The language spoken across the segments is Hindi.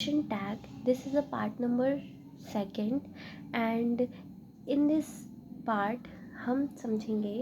Question tag. This is a part number second, and in this part हम समझेंगे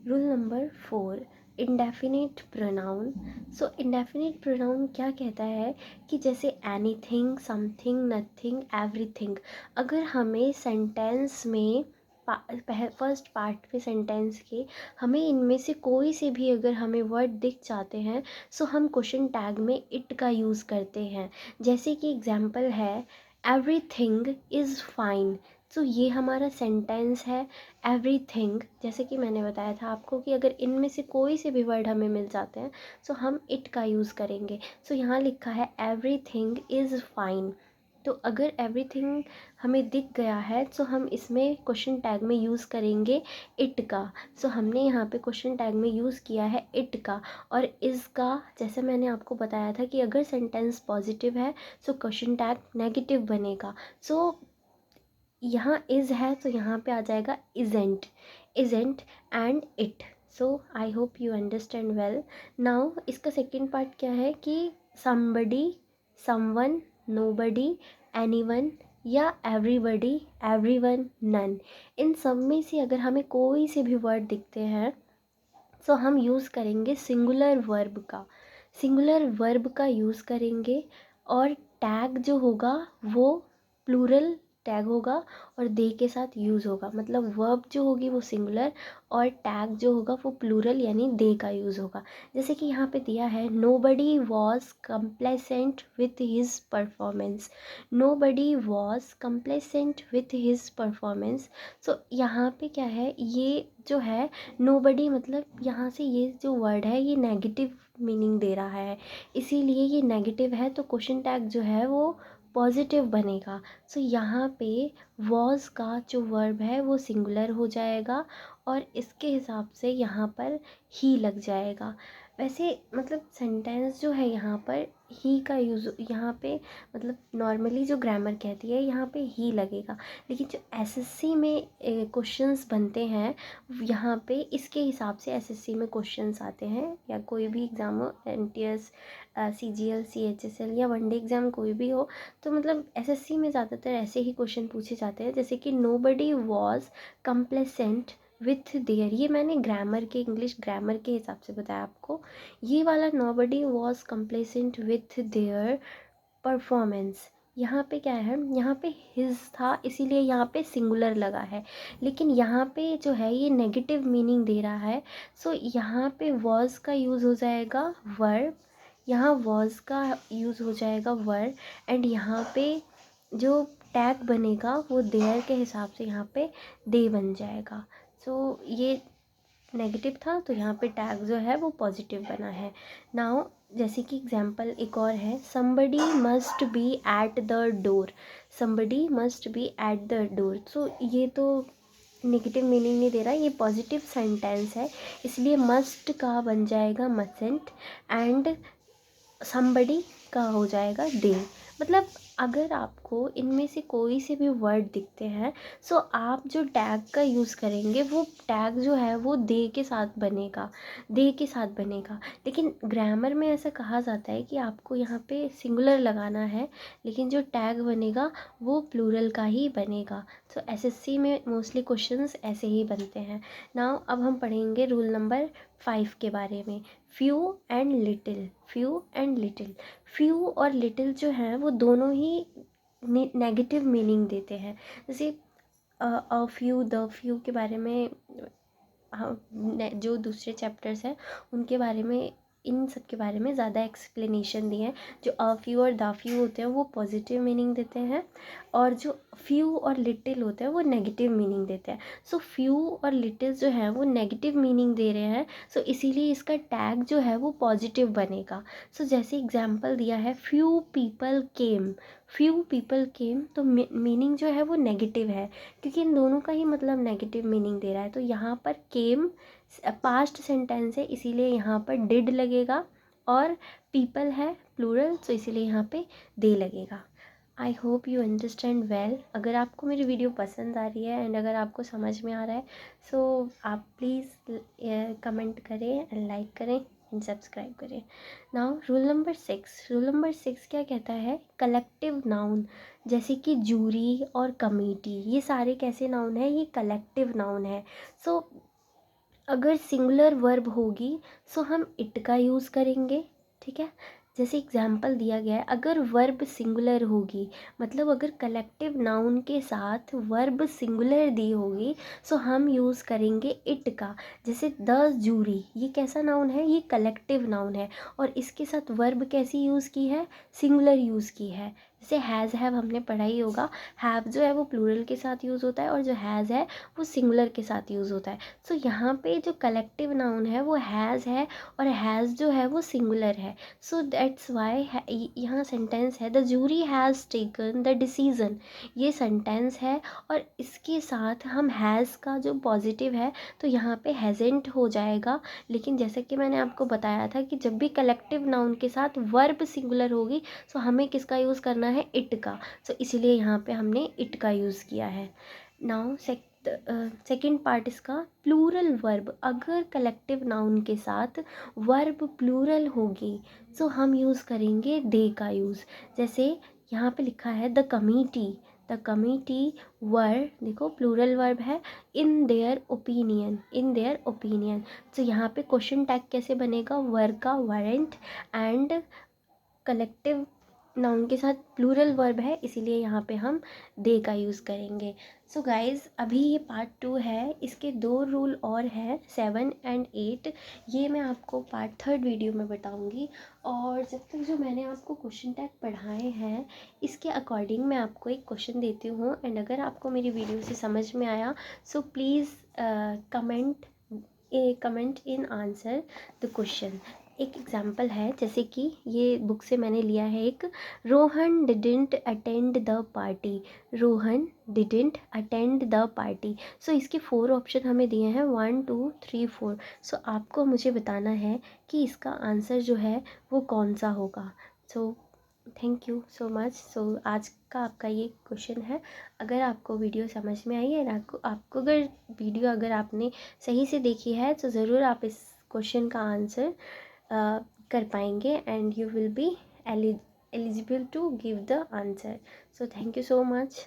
रूल नंबर 4, इंडेफिनिट प्रोनाउन. सो इंडेफिनिट प्रोनाउन क्या कहता है कि जैसे एनीथिंग, समथिंग, नथिंग, एवरीथिंग, अगर हमें सेंटेंस में फर्स्ट पार्ट पे सेंटेंस के हमें इनमें से कोई से भी अगर हमें वर्ड दिख जाते हैं, सो हम क्वेश्चन टैग में इट का यूज़ करते हैं. जैसे कि एग्जाम्पल है एवरीथिंग इज़ फाइन. तो ये हमारा सेंटेंस है एवरीथिंग. जैसे कि मैंने बताया था आपको कि अगर इनमें से कोई से भी वर्ड हमें मिल जाते हैं सो हम इट का यूज़ करेंगे. सो यहाँ लिखा है एवरीथिंग इज़ फाइन. तो अगर एवरीथिंग हमें दिख गया है तो हम इसमें क्वेश्चन टैग में यूज़ करेंगे इट का. सो हमने यहाँ पे क्वेश्चन टैग में यूज़ किया है इट का. और इसका जैसे मैंने आपको बताया था कि अगर सेंटेंस पॉजिटिव है सो क्वेश्चन टैग नेगेटिव बनेगा. सो यहाँ इज़ है तो यहाँ पे आ जाएगा isn't, isn't and it. So I hope you understand well. Now इसका सेकेंड पार्ट क्या है कि समबडी, समवन, नोबडी, एनीवन या एवरीबडी, एवरीवन, नन. इन सब में से अगर हमें कोई से भी वर्ड दिखते हैं तो हम यूज़ करेंगे सिंगुलर वर्ब का. सिंगुलर वर्ब का यूज़ करेंगे और टैग जो होगा वो प्लूरल टैग होगा और दे के साथ यूज़ होगा. मतलब वर्ब जो होगी वो सिंगुलर और टैग जो होगा वो प्लूरल यानी दे का यूज़ होगा. जैसे कि यहाँ पे दिया है nobody was complacent with his performance. Nobody was complacent with his performance. So यहाँ पे क्या है, ये जो है नोबडी मतलब यहाँ से ये जो वर्ड है ये नेगेटिव मीनिंग दे रहा है, इसीलिए ये नेगेटिव है. तो क्वेश्चन टैग जो है वो पॉजिटिव बनेगा. सो यहाँ पे वॉज का जो वर्ब है वो सिंगुलर हो जाएगा और इसके हिसाब से यहाँ पर ही लग जाएगा. वैसे मतलब सेंटेंस जो है यहाँ पर ही का यूज़ यहाँ पे मतलब नॉर्मली जो ग्रामर कहती है यहाँ पे ही लगेगा. लेकिन जो एसएससी में क्वेश्चंस बनते हैं यहाँ पे इसके हिसाब से एसएससी में क्वेश्चंस आते हैं या कोई भी एग्ज़ाम हो, एनटीएस, सीजीएल, सीएचएसएल या वनडे एग्ज़ाम कोई भी हो, तो मतलब एसएससी में ज़्यादातर ऐसे ही क्वेश्चन पूछे जाते हैं. जैसे कि nobody was complacent with their, ये मैंने ग्रामर के इंग्लिश ग्रामर के हिसाब से बताया आपको. ये वाला nobody was complacent with their performance, यहाँ पे क्या है, यहाँ पे हिज था इसीलिए यहाँ पे सिंगुलर लगा है. लेकिन यहाँ पे जो है ये नेगेटिव मीनिंग दे रहा है. सो यहाँ पे वॉज का यूज़ हो जाएगा वर्ब, यहाँ वॉज का यूज़ हो जाएगा वर्ब एंड यहाँ पे जो टैग बनेगा वो देयर के हिसाब से यहाँ पे दे बन जाएगा. सो ये नेगेटिव था तो यहाँ पे टैग जो है वो पॉजिटिव बना है. नाउ जैसे कि एग्जाम्पल एक और है somebody must be at the door. somebody must be at the door. So ये तो नेगेटिव मीनिंग नहीं दे रहा, ये पॉजिटिव सेंटेंस है इसलिए मस्ट का बन जाएगा मसेंट एंड somebody का हो जाएगा दे. मतलब अगर आपको इनमें से कोई से भी वर्ड दिखते हैं सो आप जो टैग का यूज़ करेंगे वो टैग जो है वो दे के साथ बनेगा, दे के साथ बनेगा. लेकिन ग्रामर में ऐसा कहा जाता है कि आपको यहाँ पे सिंगुलर लगाना है लेकिन जो टैग बनेगा वो प्लूरल का ही बनेगा. सो एसएससी में मोस्टली क्वेश्चंस ऐसे ही बनते हैं. नाउ अब हम पढ़ेंगे रूल नंबर 5 के बारे में. Few and little. Few and little, few और लिटिल जो हैं वो दोनों ही नेगेटिव मीनिंग देते हैं. जैसे अ फ्यू, द फ्यू के बारे में जो दूसरे चैप्टर्स हैं उनके बारे में, इन सब के बारे में ज़्यादा एक्सप्लेनेशन दिए हैं. जो अ फ्यू और द फ्यू होते हैं वो पॉजिटिव मीनिंग देते हैं और जो फ्यू और लिटिल होते हैं वो नेगेटिव मीनिंग देते हैं. सो फ्यू और लिटिल जो है वो नेगेटिव मीनिंग दे रहे हैं सो इसीलिए इसका टैग जो है वो पॉजिटिव बनेगा. सो जैसे एग्जांपल दिया है few people came. Few people came तो मीनिंग जो है वो नेगेटिव है क्योंकि इन दोनों का ही मतलब नेगेटिव मीनिंग दे रहा है. तो यहाँ पर केम पास्ट सेंटेंस है इसीलिए यहाँ पर डिड लगेगा और पीपल है प्लूरल तो इसीलिए यहाँ पे दे लगेगा. I hope you understand well. अगर आपको मेरी वीडियो पसंद आ रही है एंड अगर आपको समझ में आ रहा है सो आप प्लीज़ कमेंट करें एंड लाइक करें. एंड सब्सक्राइब करें। Now rule number 6, rule number 6 क्या कहता है, कलेक्टिव नाउन जैसे कि जूरी और कमेटी, ये सारे कैसे नाउन है, ये कलेक्टिव नाउन है। सो अगर सिंगुलर वर्ब होगी सो हम इट का यूज़ करेंगे, ठीक है। जैसे एग्जाम्पल दिया गया है, अगर वर्ब सिंगुलर होगी, मतलब अगर कलेक्टिव नाउन के साथ वर्ब सिंगुलर दी होगी सो हम यूज़ करेंगे इट का। जैसे द जूरी, ये कैसा नाउन है, ये कलेक्टिव नाउन है और इसके साथ वर्ब कैसी यूज़ की है, सिंगुलर यूज़ की है। जैसे हैज़ हैव हमने पढ़ा ही होगा, हैव जो है वो प्लूरल के साथ यूज़ होता है और जो हैज़ है वो सिंगुलर के साथ यूज़ होता है। सो यहाँ पे जो कलेक्टिव नाउन है वो हैज़ है और हैज़ जो है वो सिंगुलर है। सो दैट्स वाई यहाँ सेंटेंस है the jury has taken the decision, ये सेंटेंस है और इसके साथ हम हैज़ का जो पॉजिटिव है तो यहाँ पे हैजेंट हो जाएगा। लेकिन जैसे कि मैंने आपको बताया था कि जब भी कलेक्टिव नाउन के साथ वर्ब सिंगुलर होगी सो हमें किसका यूज़ करना है, इट का। सो इसलिए यहाँ पे हमने इट का यूज़ किया है। नाउ सेकेंड पार्ट इसका, प्लूरल वर्ब, अगर कलेक्टिव नाउन के साथ वर्ब प्लूरल होगी तो हम यूज़ करेंगे दे का यूज़। जैसे यहाँ पे लिखा है द कमिटी, द कमिटी वर, देखो प्लूरल वर्ब है, in their opinion, in their opinion. तो यहाँ पे क्वेश्चन टैग कैसे बनेगा, वर का वरेंट, एंड कलेक्टिव नाउन के साथ प्लूरल वर्ब है इसीलिए यहाँ पे हम दे का यूज़ करेंगे। सो गाइज़ अभी ये पार्ट 2 है, इसके 2 रूल और हैं 7 एंड 8, ये मैं आपको पार्ट 3 वीडियो में बताऊँगी। और जब तक जो मैंने आपको क्वेश्चन टैग पढ़ाए हैं इसके अकॉर्डिंग मैं आपको एक क्वेश्चन देती हूँ, एंड अगर आपको मेरी वीडियो से समझ में आया so please comment in answer the question. एक एग्जाम्पल है, जैसे कि ये बुक से मैंने लिया है एक, Rohan didn't attend the party, Rohan didn't attend the party. So इसके 4 ऑप्शन हमें दिए हैं 1 2 3 4। सो आपको मुझे बताना है कि इसका आंसर जो है वो कौन सा होगा। So thank you so much. So आज का आपका ये क्वेश्चन है। अगर आपको वीडियो समझ में आई है, आपको अगर वीडियो अगर आपने सही से देखी है तो ज़रूर आप इस क्वेश्चन का आंसर कर पाएंगे and you will be eligible to give the answer. So thank you so much.